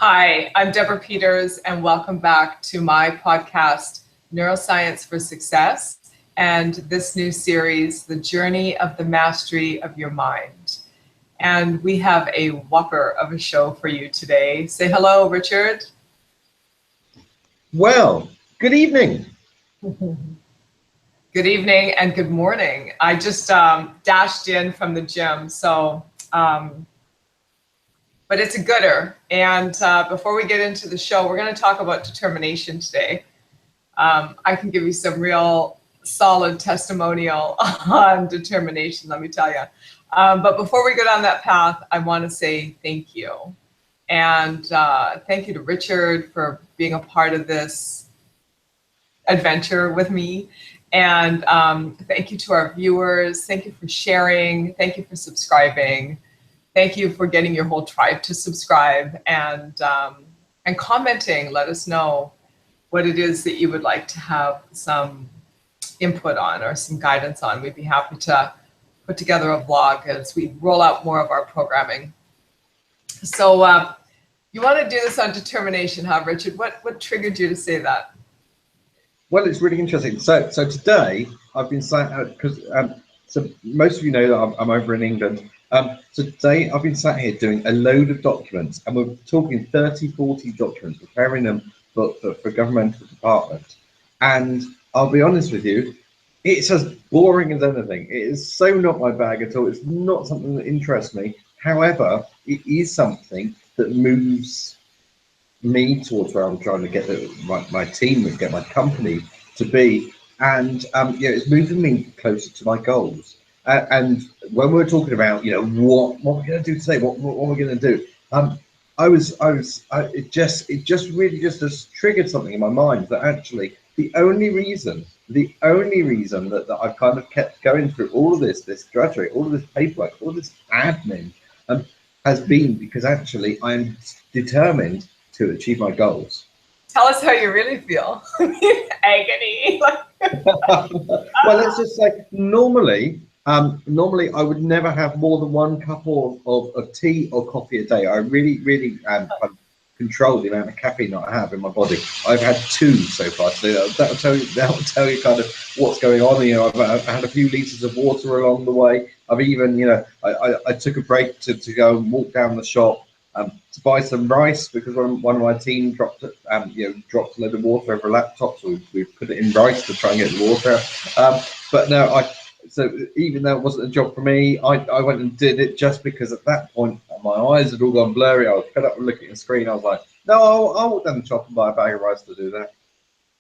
Hi, I'm Deborah Peters, and welcome back to my podcast, Neuroscience for Success, and this new series, The Journey of the Mastery of Your Mind. And we have a whopper of a show for you today. Say hello, Richard. Well, good evening. Good evening and good morning. I just dashed in from the gym, but it's a gooder. And before we get into the show, we're going to talk about determination today. I can give you some real solid testimonial on determination, let me tell you. But before we go down that path, I want to say thank you. And thank you to Richard for being a part of this adventure with me. And thank you to our viewers. Thank you for sharing. Thank you for subscribing. Thank you for getting your whole tribe to subscribe and commenting. Let us know what it is that you would like to have some input on or some guidance on. We'd be happy to put together a vlog as we roll out more of our programming. So you want to do this on determination, huh, Richard? What triggered you to say that? Well, it's really interesting. So today I've been sat because so most of you know that I'm over in England. So today I've been sat here doing a load of documents, and we're talking 30, 40 documents, preparing them for governmental department. And I'll be honest with you, it's as boring as anything. It is so not my bag at all. It's not something that interests me. However, it is something that moves me towards where I'm trying to get my team and get my company to be, and it's moving me closer to my goals. And when we're talking about what we're going to do today, what we're going to do, it just really just has triggered something in my mind that actually the only reason that I've kind of kept going through all of this drudgery, all of this paperwork, all of this admin, has been because actually I'm determined to achieve my goals. Tell us how you really feel. Agony. Well, let's just say normally I would never have more than one cup of tea or coffee a day. I really control the amount of caffeine that I have in my body. I've had 2 so far, so that'll tell you kind of what's going on. I've had a few liters of water along the way. I've even I took a break to go and walk down the shop to buy some rice because one of my team dropped a load of water over a laptop, so we put it in rice to try and get the water out. But no, so even though it wasn't a job for me, I went and did it just because at that point my eyes had all gone blurry. I was fed up with looking at the screen. I was like, no, I'll walk down the shop and buy a bag of rice to do that.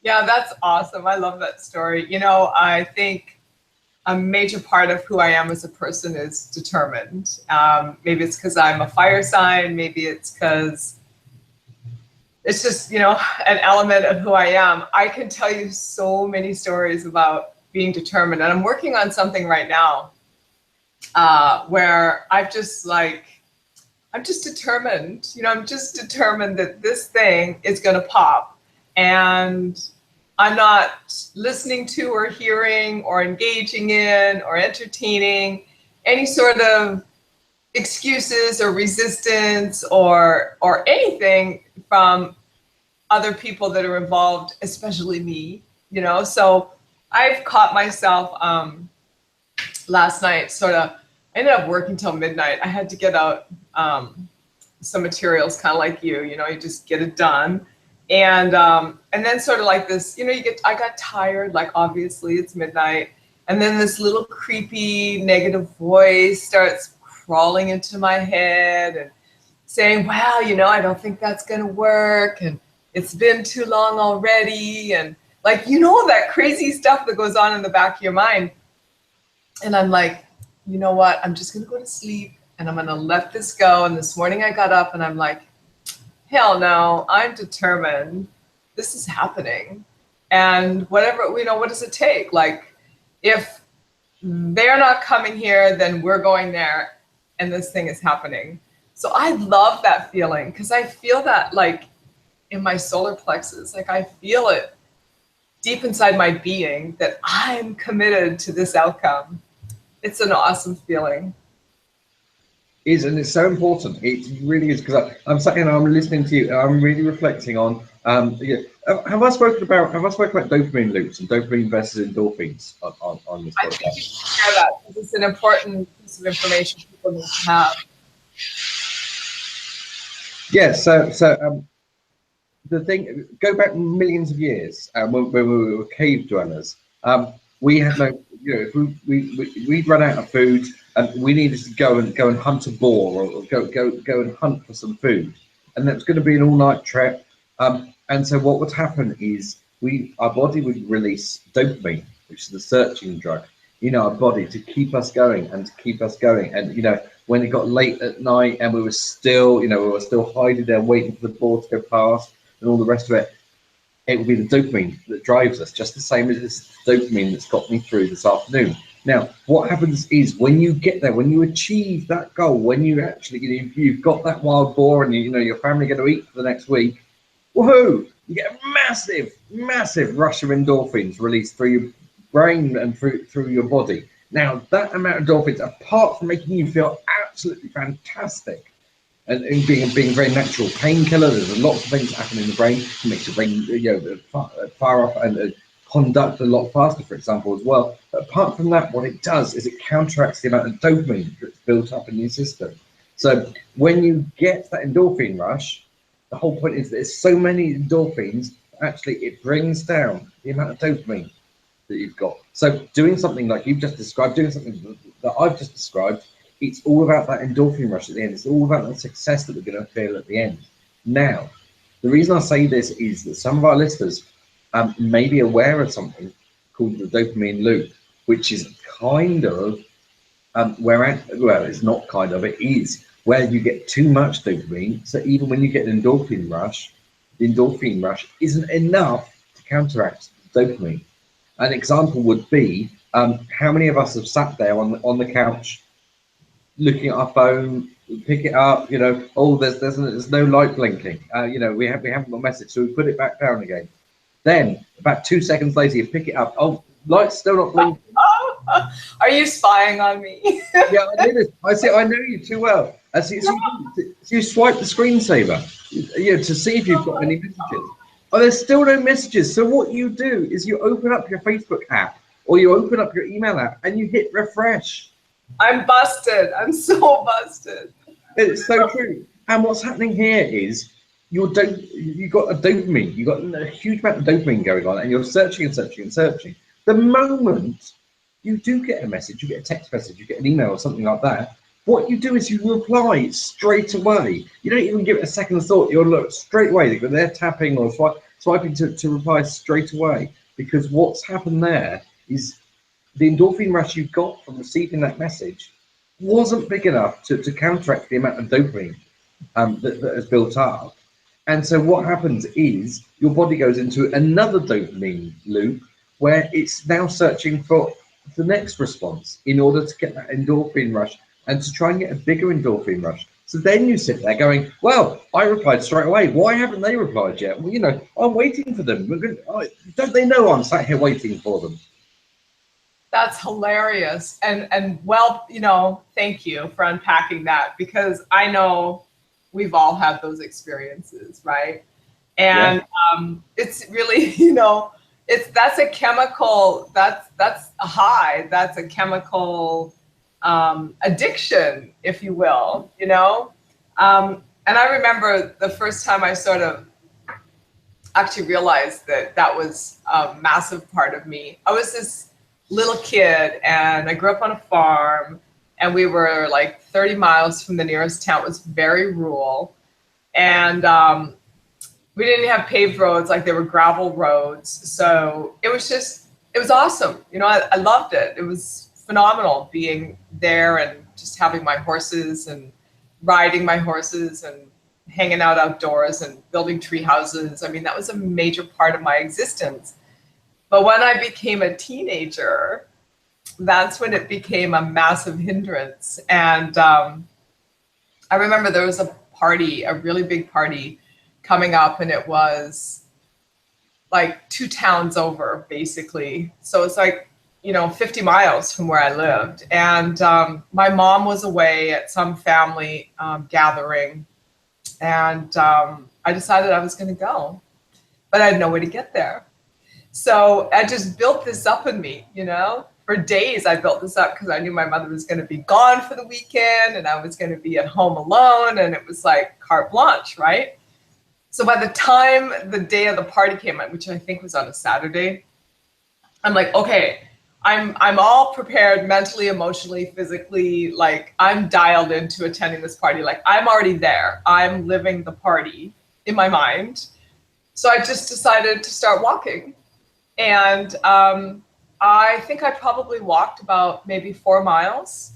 Yeah, that's awesome. I love that story. I think a major part of who I am as a person is determined. Maybe it's because I'm a fire sign. Maybe it's because it's just, an element of who I am. I can tell you so many stories about being determined. And I'm working on something right now where I'm just determined. I'm just determined that this thing is going to pop. And I'm not listening to or hearing or engaging in or entertaining any sort of excuses or resistance or anything from other people that are involved, especially me, So I've caught myself last night I ended up working till midnight. I had to get out some materials kind of like you just get it done. And then sort of like this, I got tired, like obviously it's midnight. And then this little creepy negative voice starts crawling into my head and saying, well, I don't think that's going to work. And it's been too long already. And like, that crazy stuff that goes on in the back of your mind. And I'm like, you know what? I'm just going to go to sleep and I'm going to let this go. And this morning I got up and I'm like, hell no, I'm determined. This is happening. And whatever, what does it take? Like, if they're not coming here, then we're going there and this thing is happening. So I love that feeling because I feel that like in my solar plexus, like I feel it deep inside my being that I'm committed to this outcome. It's an awesome feeling. is, and it's so important. It really is, because I'm sat here and I'm listening to you, and I'm really reflecting on. Yeah, have I spoken about dopamine loops and dopamine versus endorphins on this I think you podcast? should share that because it's an important piece of information people need to have. Yeah. The thing, go back millions of years, when we were cave dwellers, we had no, if we'd run out of food and we needed to go and hunt a boar, or go and hunt for some food, and that was going to be an all-night trek. And so what would happen is our body would release dopamine, which is the searching drug, our body, to keep us going and to keep us going. And when it got late at night and we were still hiding there waiting for the boar to go past and all the rest of it, it will be the dopamine that drives us, just the same as it's dopamine that's got me through this afternoon. Now, what happens is when you get there, when you achieve that goal, when you actually, you've got that wild boar and your family are going to eat for the next week, woohoo! You get a massive, massive rush of endorphins released through your brain and through your body. Now, that amount of endorphins, apart from making you feel absolutely fantastic, and being very natural painkiller. There's lots of things that happen in the brain. It makes your brain fire off and conduct a lot faster, for example, as well. But apart from that, what it does is it counteracts the amount of dopamine that's built up in your system. So when you get that endorphin rush, the whole point is there's so many endorphins, actually it brings down the amount of dopamine that you've got. So doing something like you've just described, doing something that I've just described, it's all about that endorphin rush at the end. It's all about the success that we're going to feel at the end. Now, the reason I say this is that some of our listeners may be aware of something called the dopamine loop, which is kind of it's not kind of, it is where you get too much dopamine. So even when you get an endorphin rush, the endorphin rush isn't enough to counteract dopamine. An example would be how many of us have sat there on the couch looking at our phone, pick it up, there's no light blinking. We haven't got a message, so we put it back down again. Then about 2 seconds later, you pick it up. Oh, light's still not blinking. Are you spying on me? Yeah, I do this. I know you too well. So you swipe the screensaver, to see if you've got any messages. Oh, there's still no messages. So what you do is you open up your Facebook app or you open up your email app and you hit refresh. I'm busted. I'm so busted. It's so true. And what's happening here is you've got a dopamine. You've got a huge amount of dopamine going on, and you're searching and searching and searching. The moment you do get a message, you get a text message, you get an email or something like that, what you do is you reply straight away. You don't even give it a second thought. You'll look straight away. They're tapping or swiping to reply straight away, because what's happened there is the endorphin rush you got from receiving that message wasn't big enough to counteract the amount of dopamine that has built up. And so what happens is your body goes into another dopamine loop where it's now searching for the next response in order to get that endorphin rush and to try and get a bigger endorphin rush. So then you sit there going, well, I replied straight away. Why haven't they replied yet? Well, I'm waiting for them. Don't they know I'm sat here waiting for them? That's hilarious. And well, thank you for unpacking that, because I know we've all had those experiences, right? And it's really, that's a chemical, that's a high, that's a chemical addiction, if you will, and I remember the first time I sort of actually realized that was a massive part of me. I was this little kid and I grew up on a farm, and we were like 30 miles from the nearest town. It was very rural, and we didn't have paved roads, like they were gravel roads. So it was awesome. I loved it. It was phenomenal being there and just having my horses and riding my horses and hanging out outdoors and building tree houses. I mean, that was a major part of my existence. But when I became a teenager, that's when it became a massive hindrance. And I remember there was a party, a really big party coming up, and it was like 2 towns over, basically. So it's like 50 miles from where I lived. And my mom was away at some family gathering. And I decided I was going to go, but I had no way to get there. So I just built this up in me, For days I built this up because I knew my mother was going to be gone for the weekend and I was going to be at home alone. And it was like carte blanche, right? So by the time the day of the party came up, which I think was on a Saturday, I'm like, okay, I'm all prepared mentally, emotionally, physically, like I'm dialed into attending this party. Like I'm already there. I'm living the party in my mind. So I just decided to start walking. And I think I probably walked about maybe 4 miles.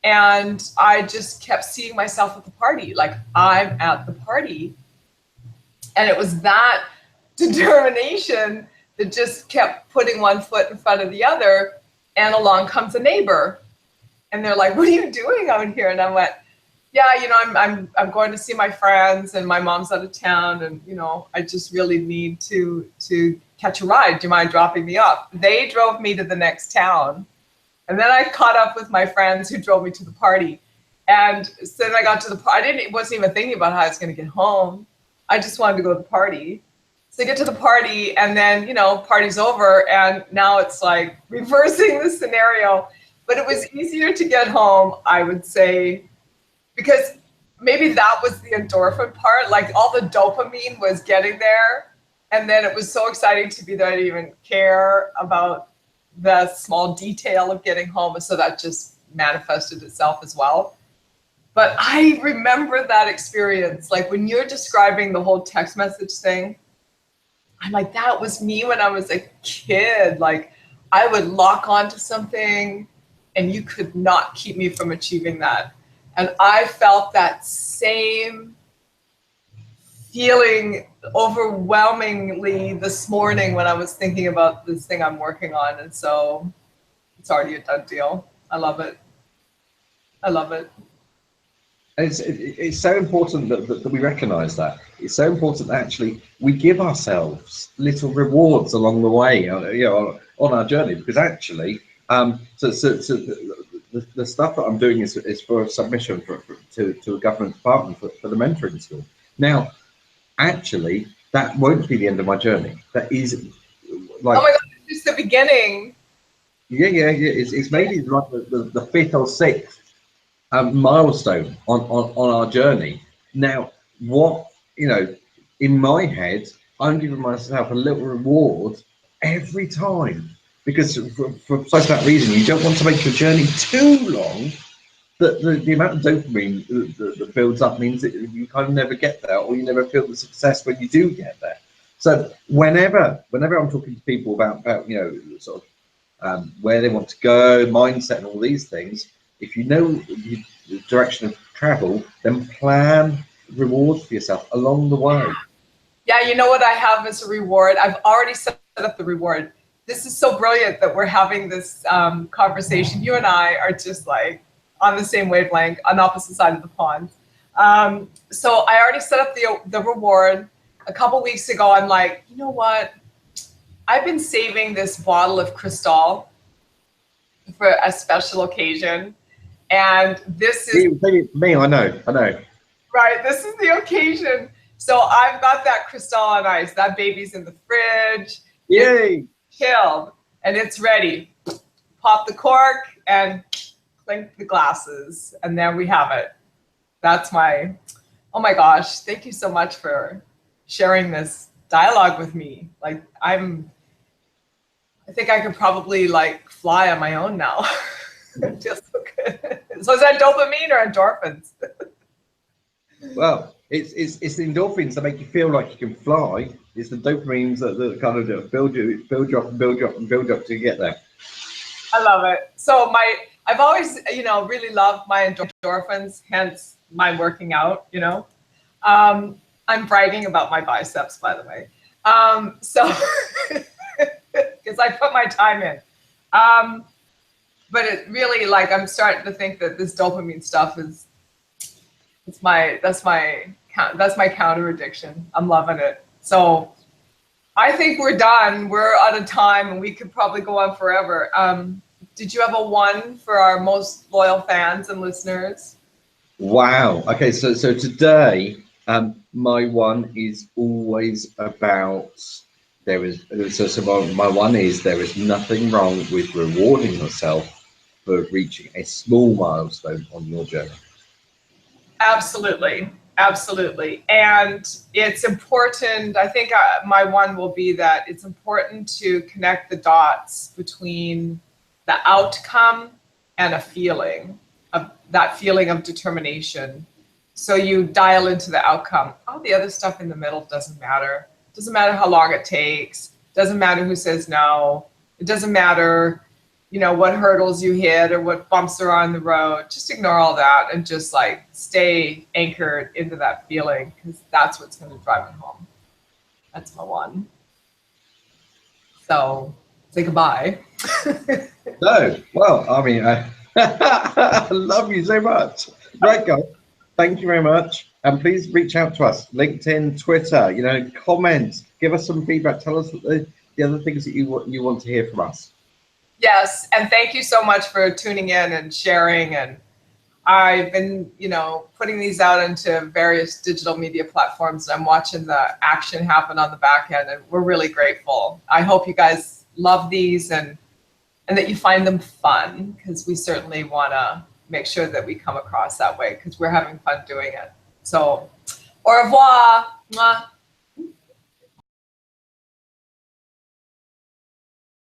And I just kept seeing myself at the party, like I'm at the party. And it was that determination that just kept putting one foot in front of the other. And along comes a neighbor. And they're like, what are you doing out here? And I went, yeah, I'm going to see my friends and my mom's out of town. And, I just really need to catch a ride. Do you mind dropping me off? They drove me to the next town. And then I caught up with my friends who drove me to the party. And so then I got to the party. I wasn't even thinking about how I was going to get home. I just wanted to go to the party. So I get to the party and then, party's over. And now it's like reversing the scenario. But it was easier to get home, I would say, because maybe that was the endorphin part. Like all the dopamine was getting there. And then it was so exciting to be there. I didn't even care about the small detail of getting home. And so that just manifested itself as well. But I remember that experience. Like when you're describing the whole text message thing, I'm like, that was me when I was a kid. Like I would lock onto something and you could not keep me from achieving that. And I felt that same feeling overwhelmingly this morning when I was thinking about this thing I'm working on. And so it's already a done deal. I love it. I love it. It's so important that we recognize that. It's so important that actually we give ourselves little rewards along the way, on our journey, because actually, so the stuff that I'm doing is for a submission to a government department for the mentoring school. Now, actually, that won't be the end of my journey. That is like, oh my God, it's just the beginning. Yeah. It's maybe like the fifth or sixth milestone on our journey. Now, in my head, I'm giving myself a little reward every time, because for precisely that reason, you don't want to make your journey too long. That the amount of dopamine that builds up means that you kind of never get there, or you never feel the success when you do get there. So whenever I'm talking to people about sort of where they want to go, mindset, and all these things, if you know the direction of travel, then plan rewards for yourself along the way. Yeah, you know what I have as a reward? I've already set up the reward. This is so brilliant that we're having this conversation. You and I are just like on the same wavelength, on the opposite side of the pond. So I already set up the reward. A couple weeks ago, I'm like, you know what? I've been saving this bottle of Cristal for a special occasion. And this is me. I know. Right, this is the occasion. So I've got that Cristal on ice. That baby's in the fridge. Yay! It's chilled and it's ready. Pop the cork and clink the glasses, and there we have it. That's oh my gosh, thank you so much for sharing this dialogue with me. Like I think I could probably like fly on my own now. It feels so good. So is that dopamine or endorphins? Well, it's the endorphins that make you feel like you can fly. It's the dopamines that kind of build you up to get there. I love it. So I've always, really loved my endorphins, hence my working out, I'm bragging about my biceps, by the way. So, because I put my time in. But it really, like, I'm starting to think that this dopamine stuff that's my counter addiction. I'm loving it. So I think we're done. We're out of time and we could probably go on forever. Did you have a one for our most loyal fans and listeners? Wow. Okay, so today, my one is always about my one is there is nothing wrong with rewarding yourself for reaching a small milestone on your journey. Absolutely. Absolutely. And it's important, I think my one will be that it's important to connect the dots between the outcome and a feeling of that feeling of determination. So you dial into the outcome. All the other stuff in the middle doesn't matter. Doesn't matter how long it takes. Doesn't matter who says no. It doesn't matter, what hurdles you hit or what bumps are on the road. Just ignore all that and just like stay anchored into that feeling, because that's what's going to drive it home. That's my one. So say goodbye. No, well, I mean, I love you so much. Right, guys, thank you very much. And please reach out to us, LinkedIn, Twitter, comment, give us some feedback. Tell us the other things that you want to hear from us. Yes, and thank you so much for tuning in and sharing. And I've been, putting these out into various digital media platforms, and I'm watching the action happen on the back end, and we're really grateful. I hope you guys love these and that you find them fun, because we certainly want to make sure that we come across that way, because we're having fun doing it. So, au revoir. Mwah.